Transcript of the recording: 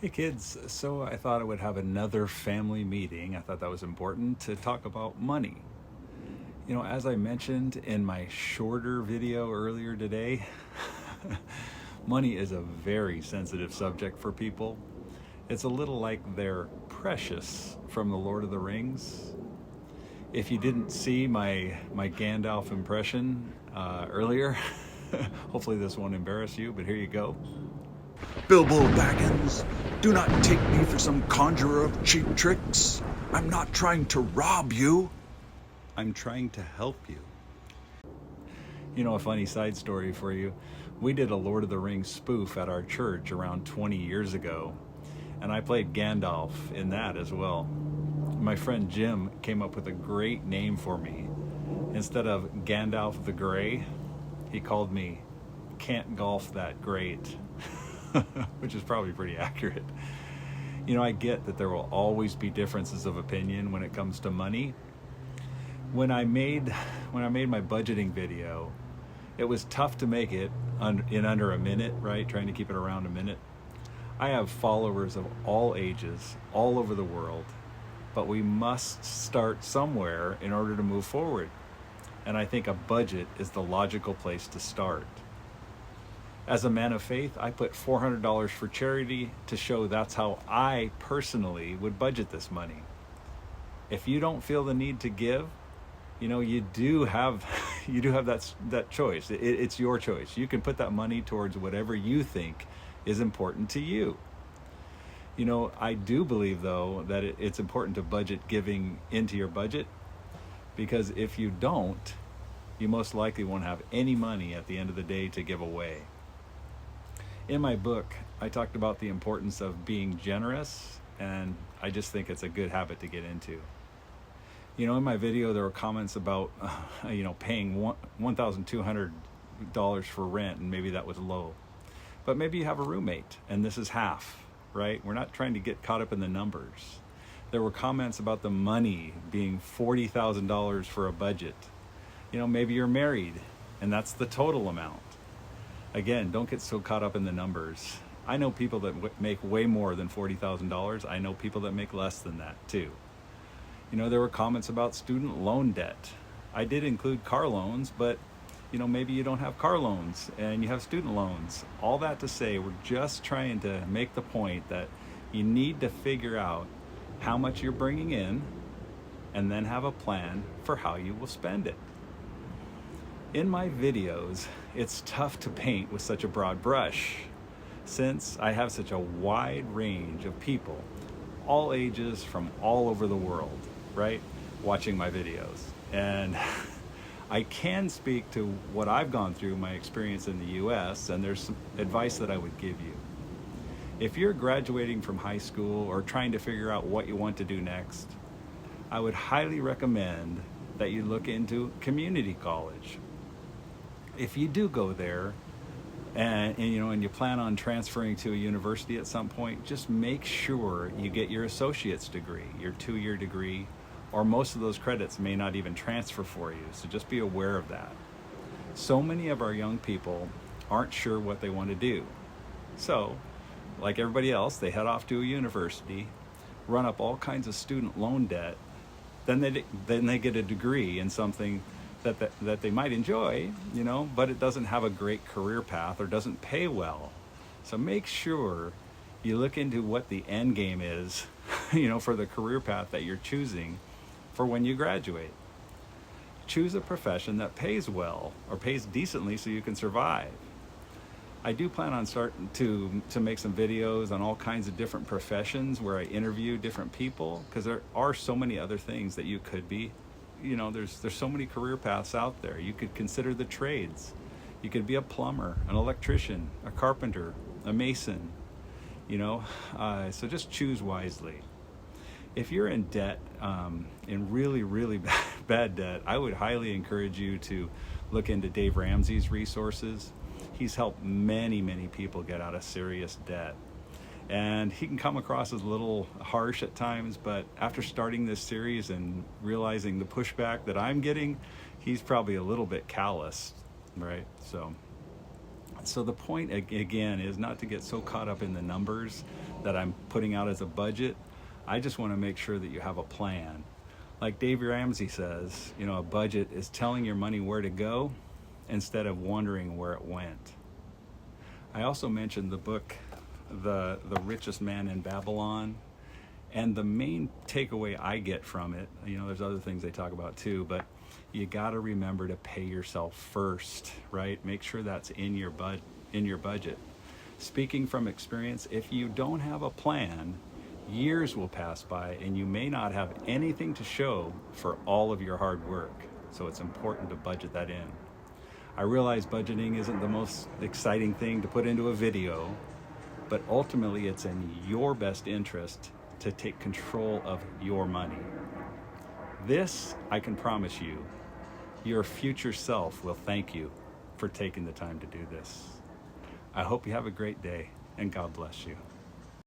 Hey kids, so I thought I would have another family meeting. I thought that was important to talk about money. As I mentioned in my shorter video earlier today, money is a very sensitive subject for people. It's a little like they're precious from the Lord of the Rings. If you didn't see my Gandalf impression earlier, hopefully this won't embarrass you, but here you go. Bilbo Baggins, do not take me for some conjurer of cheap tricks. I'm not trying to rob you. I'm trying to help you. A funny side story for you. We did a Lord of the Rings spoof at our church around 20 years ago, and I played Gandalf in that as well. My friend Jim came up with a great name for me. Instead of Gandalf the Grey, he called me Can't Golf That Great. Which is probably pretty accurate. I get that there will always be differences of opinion when it comes to money. When I made my budgeting video, it was tough to make it in under a minute, right? Trying to keep it around a minute. I have followers of all ages, all over the world, but we must start somewhere in order to move forward. And I think a budget is the logical place to start. As a man of faith, I put $400 for charity to show that's how I personally would budget this money. If you don't feel the need to give, you do have that choice. It's your choice. You can put that money towards whatever you think is important to you. I do believe, though, that it's important to budget giving into your budget, because if you don't, you most likely won't have any money at the end of the day to give away. In my book, I talked about the importance of being generous, and I just think it's a good habit to get into. In my video, there were comments about, paying $1,200 for rent, and maybe that was low. But maybe you have a roommate, and this is half, right? We're not trying to get caught up in the numbers. There were comments about the money being $40,000 for a budget. Maybe you're married, and that's the total amount. Again, don't get so caught up in the numbers. I know people that make way more than $40,000. I know people that make less than that too. There were comments about student loan debt. I did include car loans, but maybe you don't have car loans and you have student loans. All that to say, we're just trying to make the point that you need to figure out how much you're bringing in and then have a plan for how you will spend it. In my videos, it's tough to paint with such a broad brush since I have such a wide range of people, all ages from all over the world, right, watching my videos. And I can speak to what I've gone through, my experience in the US, and there's some advice that I would give you. If you're graduating from high school or trying to figure out what you want to do next, I would highly recommend that you look into community college. If you do go there and you plan on transferring to a university at some point, just make sure you get your associate's degree, your 2-year degree, or most of those credits may not even transfer for you. So just be aware of that. So many of our young people aren't sure what they want to do. So, like everybody else, they head off to a university, run up all kinds of student loan debt, then they get a degree in something that they might enjoy, but it doesn't have a great career path or doesn't pay well. So make sure you look into what the end game is, for the career path that you're choosing for when you graduate. Choose a profession that pays well or pays decently so you can survive. I do plan on starting to make some videos on all kinds of different professions where I interview different people, because there are so many other things that you could be. There's so many career paths out there. You could consider the trades. You could be a plumber, an electrician, a carpenter, a mason, so just choose wisely. If you're in debt, in really, really bad debt, I would highly encourage you to look into Dave Ramsey's resources. He's helped many, many people get out of serious debt. And he can come across as a little harsh at times, but after starting this series and realizing the pushback that I'm getting, he's probably a little bit callous, right? So the point again is not to get so caught up in the numbers that I'm putting out as a budget. I just want to make sure that you have a plan. Like Dave Ramsey says, you know, a budget is telling your money where to go instead of wondering where it went. I also mentioned the book, The Richest Man in Babylon. And the main takeaway I get from it, you know, there's other things they talk about too, but you got to remember to pay yourself first, right? Make sure that's in your budget. Speaking from experience, if you don't have a plan, years will pass by and you may not have anything to show for all of your hard work. So it's important to budget that in. I realize budgeting isn't the most exciting thing to put into a video, but ultimately it's in your best interest to take control of your money. This, I can promise you, your future self will thank you for taking the time to do this. I hope you have a great day, and God bless you.